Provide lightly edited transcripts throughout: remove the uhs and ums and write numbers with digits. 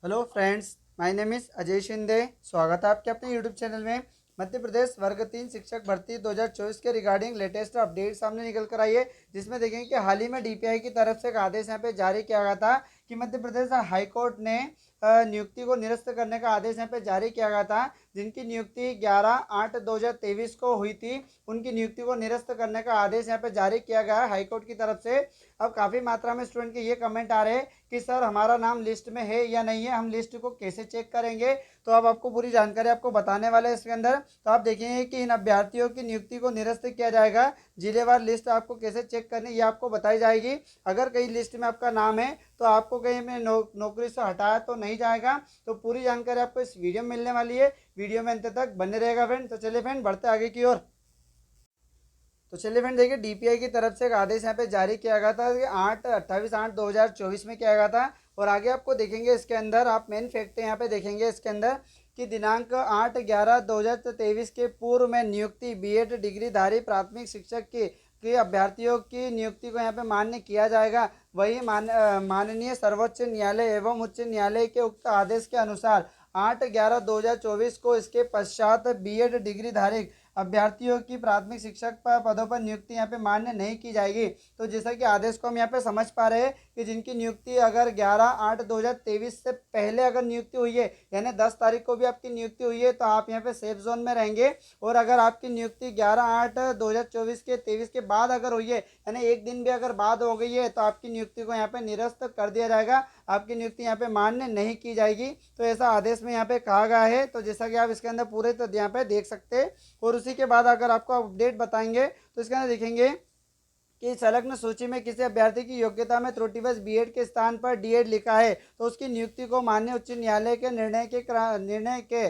Hello friends, my name is Ajay Shinde. स्वागत है आपके अपने यूट्यूब चैनल में। मध्य प्रदेश वर्ग 3 शिक्षक भर्ती 2024 के रिगार्डिंग लेटेस्ट अपडेट सामने निकल कर आई है, जिसमें देखेंगे कि हाल ही में डीपीआई की तरफ से एक आदेश यहाँ पे जारी किया गया था कि मध्य प्रदेश हाई कोर्ट ने नियुक्ति को निरस्त करने का आदेश यहाँ पे जारी किया गया था। जिनकी नियुक्ति 11/8/2023 को हुई थी, उनकी नियुक्ति को निरस्त करने का आदेश यहाँ पे जारी किया गया है हाई कोर्ट की तरफ से। अब काफ़ी मात्रा में स्टूडेंट के ये कमेंट आ रहे हैं कि सर हमारा नाम लिस्ट में है या नहीं है, हम लिस्ट को कैसे चेक करेंगे। तो अब आपको पूरी जानकारी आपको बताने वाले हैं इसके अंदर। तो आप देखेंगे कि इन अभ्यर्थियों की नियुक्ति को निरस्त किया जाएगा। जिलेवार लिस्ट आपको कैसे चेक करनी ये आपको बताई जाएगी। अगर कहीं लिस्ट में आपका नाम है तो आपको कहीं में नौकरी से हटाया तो नहीं जाएगा। तो पूरी जानकारी आपको इस वीडियो में मिलने वाली है। वीडियो में अंत तक बने रहेगा फ्रेंड। तो चलिए फ्रेंड, बढ़ते आगे की ओर। तो चलिए फ्रेंड, देखिए डीपीआई की तरफ से एक आदेश यहाँ पे जारी किया गया था कि 28/8/2024 में किया गया था। और आगे आपको देखेंगे इसके अंदर आप मेन फैक्ट यहाँ पे देखेंगे इसके अंदर कि दिनांक 8/11/2023 के पूर्व में नियुक्ति बीएड डिग्रीधारी प्राथमिक शिक्षक की अभ्यर्थियों की नियुक्ति को यहाँ पे मान्य किया जाएगा। वही माननीय सर्वोच्च न्यायालय एवं उच्च न्यायालय के उक्त आदेश के अनुसार 8/11/2024 को इसके पश्चात बीएड डिग्रीधारी अभ्यर्थियों की प्राथमिक शिक्षक पदों पर नियुक्ति यहाँ पे मान्य नहीं की जाएगी। तो जैसा कि आदेश को हम यहाँ पे समझ पा रहे हैं कि जिनकी नियुक्ति अगर 11/8/2023 से पहले अगर नियुक्ति हुई है, यानी 10 तारीख को भी आपकी नियुक्ति हुई है, तो आप यहाँ पे सेफ जोन में रहेंगे। और अगर आपकी नियुक्ति 11/8/2024 के 23 के बाद अगर हुई है, यानी एक दिन भी अगर बाद हो गई है, तो आपकी नियुक्ति को यहाँ पे निरस्त कर दिया जाएगा। आपकी नियुक्ति यहाँ पे मान्य नहीं की जाएगी। तो ऐसा आदेश में यहाँ पे कहा गया है। तो जैसा कि आप इसके अंदर पूरे तो यहाँ पे देख सकते हैं। और उसी के बाद अगर आपको अपडेट बताएंगे तो इसके अंदर देखेंगे कि संलग्न सूची में किसी अभ्यर्थी की योग्यता में त्रुटिवश बीएड के स्थान पर डीएड लिखा है तो उसकी नियुक्ति को माननीय उच्च न्यायालय के निर्णय के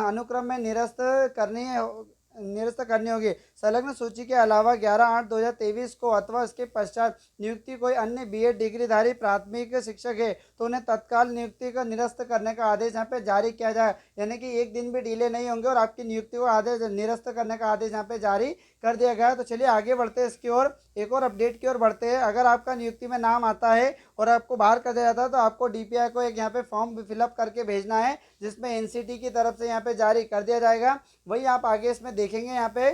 अनुक्रम में निरस्त करनी होगी। संलग्न सूची के अलावा 11/8/2023 को अथवा इसके पश्चात नियुक्ति कोई अन्य बीएड डिग्रीधारी प्राथमिक शिक्षक है तो उन्हें तत्काल नियुक्ति का निरस्त करने का आदेश यहाँ पे जारी किया जाए। यानी कि एक दिन भी डिले नहीं होंगे और आपकी नियुक्ति को आदेश निरस्त करने का आदेश यहाँ पे जारी कर दिया गया है। तो चलिए आगे बढ़ते हैं इसकी ओर, एक और अपडेट की ओर बढ़ते हैं। अगर आपका नियुक्ति में नाम आता है और आपको बाहर कर दिया जाता है तो आपको डीपीआई को एक यहाँ पे फॉर्म फिलअप करके भेजना है, जिसमें एनसीटी की तरफ से यहाँ पे जारी कर दिया जाएगा। वही आप आगे इसमें देखेंगे यहाँ पे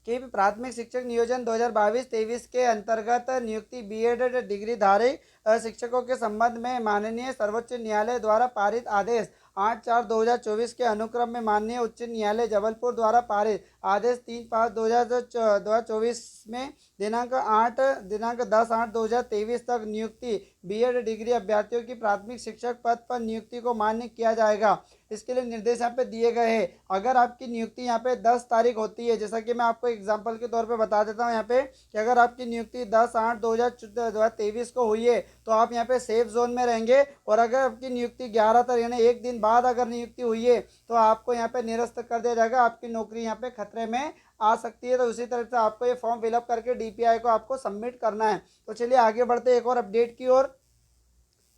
कि प्राथमिक शिक्षक नियोजन 2022-23 के अंतर्गत नियुक्ति बीएड डिग्रीधारी शिक्षकों के संबंध में माननीय सर्वोच्च न्यायालय द्वारा पारित आदेश 8/4/2024 के अनुक्रम में माननीय उच्च न्यायालय जबलपुर द्वारा पारित आदेश 3/5/2024 में दिनांक 10/8/2023 तक नियुक्ति बीएड डिग्री अभ्यर्थियों की प्राथमिक शिक्षक पद पर नियुक्ति को मान्य किया जाएगा। इसके लिए निर्देश यहाँ पे दिए गए हैं। अगर आपकी नियुक्ति यहाँ पे 10 तारीख होती है, जैसा कि मैं आपको एग्जांपल के तौर पे बता देता हूँ यहाँ पे कि अगर आपकी नियुक्ति 10/8/2023 को हुई है तो आप यहाँ पे सेफ जोन में रहेंगे। और अगर आपकी नियुक्ति 11 तारीख यानी एक दिन बाद अगर नियुक्ति हुई है तो आपको यहाँ पे निरस्त कर दिया जाएगा। आपकी नौकरी यहाँ पे खतरे में आ सकती है। तो उसी तरह से आपको ये फॉर्म फिलअप करके डीपीआई को आपको सबमिट करना है। तो चलिए आगे बढ़ते एक और अपडेट की ओर।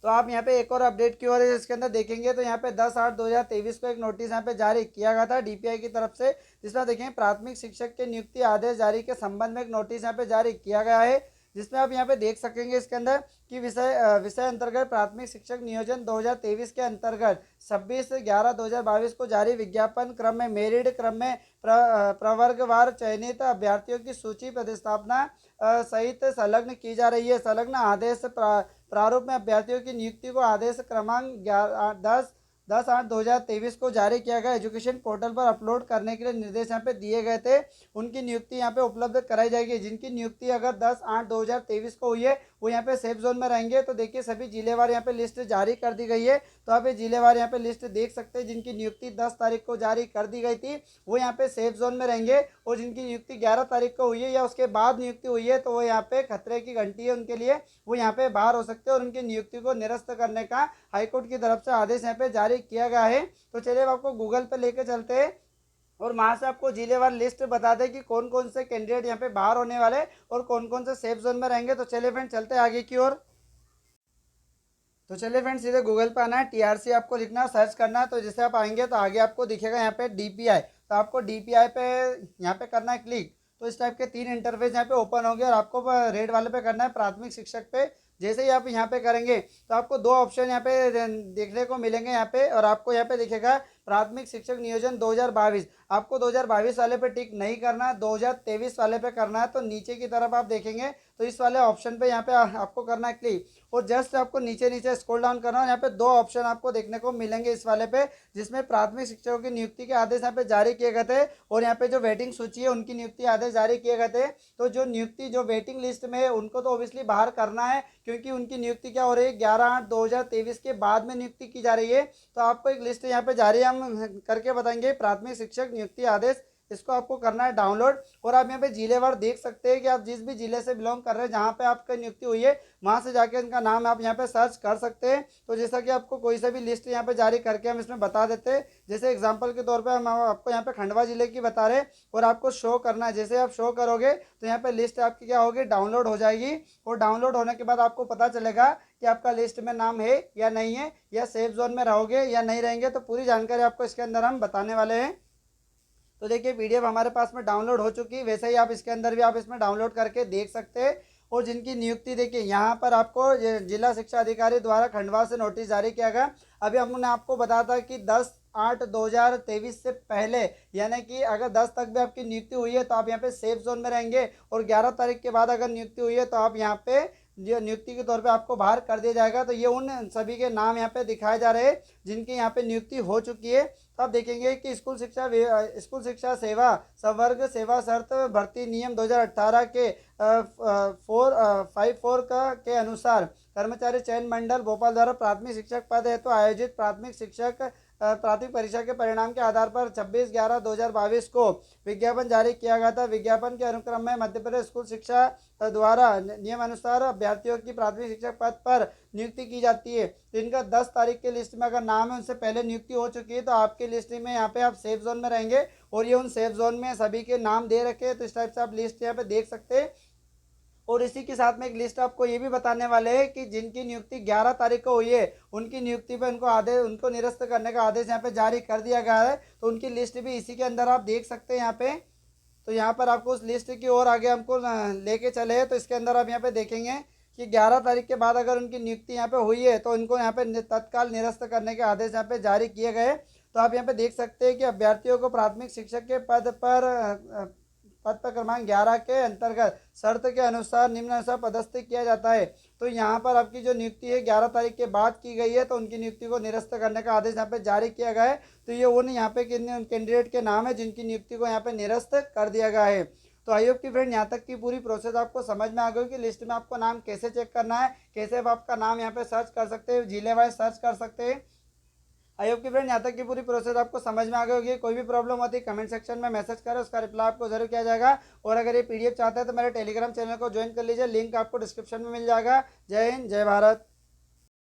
तो आप यहाँ पे एक और अपडेट की ओर इसके अंदर देखेंगे तो यहाँ पे 10/8/2023 को एक नोटिस यहाँ पे जारी किया गया था डीपीआई की तरफ से, जिसमें देखेंगे प्राथमिक शिक्षक के नियुक्ति आदेश जारी के संबंध में एक नोटिस यहाँ पे जारी किया गया है। जिसमें आप यहाँ पे देख सकेंगे इसके अंदर कि विषय अंतर्गत प्राथमिक शिक्षक नियोजन 2023 के अंतर्गत 26/11/2022 को जारी विज्ञापन क्रम में मेरिट क्रम में प्रवर्गवार चयनित अभ्यर्थियों की सूची प्रतिस्थापना सहित संलग्न की जा रही है। संलग्न आदेश प्रारूप में अभ्यर्थियों की नियुक्ति को आदेश क्रमांक 10/8/2023 को जारी किया गया एजुकेशन पोर्टल पर अपलोड करने के लिए निर्देश यहाँ पे दिए गए थे। उनकी नियुक्ति यहाँ पे उपलब्ध कराई जाएगी। जिनकी नियुक्ति अगर 10/8/2023 को हुई है वो यहाँ पे सेफ जोन में रहेंगे। तो देखिए सभी जिलेवार यहाँ पे लिस्ट जारी कर दी गई है। तो आप ये जिलेवार यहाँ पे लिस्ट देख सकते हैं। जिनकी नियुक्ति 10 तारीख को जारी कर दी गई थी वो यहाँ पे सेफ जोन में रहेंगे। और जिनकी नियुक्ति 11 तारीख को हुई है या उसके बाद नियुक्ति हुई है तो वो यहाँ पे खतरे की घंटी है उनके लिए, वो यहाँ पे बाहर हो सकते हैं। और उनकी नियुक्ति को निरस्त करने का हाईकोर्ट की तरफ से आदेश यहाँ पे जारी किया गया है। तो चलिए आपको गूगल पे लेके चलते हैं और वहाँ से आपको जिलेवार लिस्ट बता दें कि कौन कौन से कैंडिडेट यहाँ पे बाहर होने वाले और कौन कौन से सेफ जोन में रहेंगे। तो चलिए फ्रेंड चलते हैं आगे की ओर। तो चलिए फ्रेंड सीधे गूगल पे आना है, टीआरसी आपको लिखना है, सर्च करना है। तो जैसे आप आएंगे तो आगे आपको दिखेगा यहाँ पे डीपीआई। तो आपको डीपीआई पे यहाँ पे करना है क्लिक। तो इस टाइप के 3 इंटरफेस यहाँ पे ओपन होंगे और आपको रेड वाले पे करना है प्राथमिक शिक्षक पे। जैसे ही आप यहाँ पे करेंगे तो आपको दो ऑप्शन यहाँ पे देखने को मिलेंगे यहाँ पे, और आपको यहाँ पे दिखेगा प्राथमिक शिक्षक नियोजन 2022। आपको 2022 वाले पे टिक नहीं करना है, 2023 वाले पे करना है। तो नीचे की तरफ आप देखेंगे तो इस वाले ऑप्शन पे यहाँ पे आपको करना है क्लिक, और जस्ट आपको नीचे नीचे स्क्रॉल डाउन करना है। यहाँ पे दो ऑप्शन आपको देखने को मिलेंगे इस वाले पे, जिसमें प्राथमिक शिक्षकों की नियुक्ति के आदेश यहाँ पे जारी किए गए थे, और यहाँ पे जो वेटिंग सूची है उनकी नियुक्ति आदेश जारी किए गए थे। तो जो नियुक्ति जो वेटिंग लिस्ट में है उनको तो ऑब्वियसली बाहर करना है, क्योंकि उनकी नियुक्ति क्या हो रही है 11/8/2023 के बाद में नियुक्ति की जा रही है। तो आपको एक लिस्ट यहाँ पे जारी हम करके बताएंगे, प्राथमिक शिक्षक नियुक्ति आदेश, इसको आपको करना है डाउनलोड। और आप यहाँ पे जिलेवार देख सकते हैं कि आप जिस भी जिले से बिलोंग कर रहे हैं, जहाँ पे आपकी नियुक्ति हुई है वहाँ से जाके इनका नाम आप यहाँ पे सर्च कर सकते हैं। तो जैसा कि आपको कोई सा भी लिस्ट यहाँ पे जारी करके हम इसमें बता देते हैं, जैसे एग्जांपल के तौर पे हम आपको यहाँ पे खंडवा जिले की बता रहे हैं, और आपको शो करना है। जैसे आप शो करोगे तो यहाँ पे लिस्ट आपकी क्या होगी, डाउनलोड हो जाएगी, और डाउनलोड होने के बाद आपको पता चलेगा कि आपका लिस्ट में नाम है या नहीं है, या सेफ जोन में रहोगे या नहीं रहेंगे। तो पूरी जानकारी आपको इसके अंदर हम बताने वाले हैं। तो देखिए पीडीएफ हमारे पास में डाउनलोड हो चुकी है, वैसे ही आप इसके अंदर भी आप इसमें डाउनलोड करके देख सकते हैं। और जिनकी नियुक्ति देखिए यहाँ पर आपको जिला शिक्षा अधिकारी द्वारा खंडवा से नोटिस जारी किया गया। अभी हमने आपको बताया था कि 10/8/2023 से पहले, यानी कि अगर 10 तक भी आपकी नियुक्ति हुई है तो आप यहाँ पे सेफ जोन में रहेंगे, और 11 तारीख के बाद अगर नियुक्ति हुई है तो आप यहाँ पे जो नियुक्ति के तौर पे आपको बाहर कर दिया जाएगा। तो ये उन सभी के नाम यहाँ पे दिखाए जा रहे हैं जिनकी यहाँ पे नियुक्ति हो चुकी है। तो आप देखेंगे कि स्कूल शिक्षा सेवा संवर्ग सेवा शर्त भर्ती नियम 2018 के 454 का के अनुसार कर्मचारी चयन मंडल भोपाल द्वारा प्राथमिक शिक्षक पद है तो आयोजित प्राथमिक शिक्षक प्राथमिक परीक्षा के परिणाम के आधार पर 26/11/2022 को विज्ञापन जारी किया गया था। विज्ञापन के अनुक्रम में मध्य प्रदेश स्कूल शिक्षा द्वारा नियमानुसार अभ्यर्थियों की प्राथमिक शिक्षक पद पर नियुक्ति की जाती है। तो इनका 10 तारीख के लिस्ट में अगर नाम है, उनसे पहले नियुक्ति हो चुकी है, तो आपकी लिस्ट में यहाँ पे आप सेफ जोन में रहेंगे, और ये उन सेफ जोन में सभी के नाम दे रखे हैं। तो इस टाइप से आप लिस्ट यहाँ पे देख सकते हैं। और इसी के साथ में एक लिस्ट आपको ये भी बताने वाले हैं कि जिनकी नियुक्ति 11 तारीख को हुई है, उनकी नियुक्ति पे उनको निरस्त करने का आदेश यहाँ पे जारी कर दिया गया है। तो उनकी लिस्ट भी इसी के अंदर आप देख सकते हैं यहाँ पे। तो यहाँ पर आपको उस लिस्ट की ओर आगे हमको लेके चले, तो इसके अंदर आप यहाँ पे देखेंगे कि 11 तारीख के बाद अगर उनकी नियुक्ति यहाँ पे हुई है तो उनको यहाँ पे तत्काल निरस्त करने के आदेश यहाँ पे जारी किए गए। तो आप यहाँ पे देख सकते हैं कि अभ्यर्थियों को प्राथमिक शिक्षक के पद पर क्रमांक 11 के अंतर्गत शर्त के अनुसार निम्नानुसार पदस्थ किया जाता है। तो यहाँ पर आपकी जो नियुक्ति है 11 तारीख के बाद की गई है, तो उनकी नियुक्ति को निरस्त करने का आदेश यहाँ पे जारी किया गया है। तो ये उन यहाँ पे कितने कैंडिडेट के नाम है जिनकी नियुक्ति को यहाँ पे निरस्त कर दिया गया है। तो आई होप कि फ्रेंड यहाँ तक की पूरी प्रोसेस आपको समझ में आ गई कि लिस्ट में आपको नाम कैसे चेक करना है, कैसे आप आपका नाम यहाँ पे सर्च कर सकते हैं, जिले वाइज सर्च कर सकते हैं। आई होप कि फ्रेंड यहाँ तक की पूरी प्रोसेस आपको समझ में आ गई होगी। कोई भी प्रॉब्लम होती है कमेंट सेक्शन में मैसेज करें, उसका रिप्लाई आपको जरूर किया जाएगा। और अगर ये पीडीएफ चाहते हैं तो मेरे टेलीग्राम चैनल को ज्वाइन कर लीजिए, लिंक आपको डिस्क्रिप्शन में मिल जाएगा। जय हिंद, जय भारत।